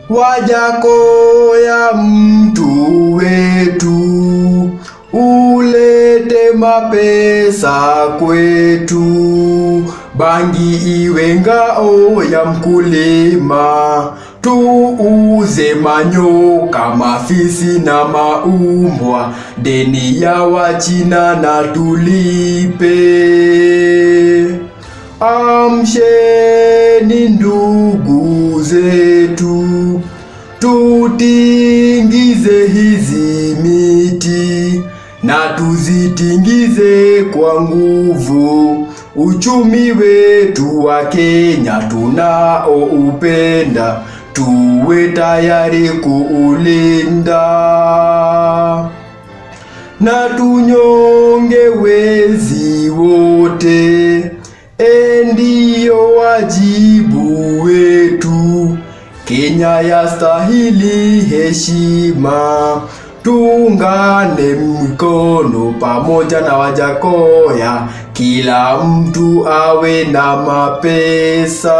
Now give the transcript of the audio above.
Wajakoyah mtu wetu, ulete mapesa kwetu. Bangi iwe ngao ya mkulima, tuuze manyoka, mafisi na maumbwa. Deni ya Wachina na tulipe. Amsheni ndugu zetu, tutingize hizi miti na tuzitingize kwa nguvu. Uchumi wetu wa Kenya tunaoupenda, tuwe tayari kuulinda. Na tunyonge wezi wote, ndiyo wajibu wetu. Kenya yastahili heshima, tuungane mkono pamoja na Wajakoyah, kila mtu awe na mapesa.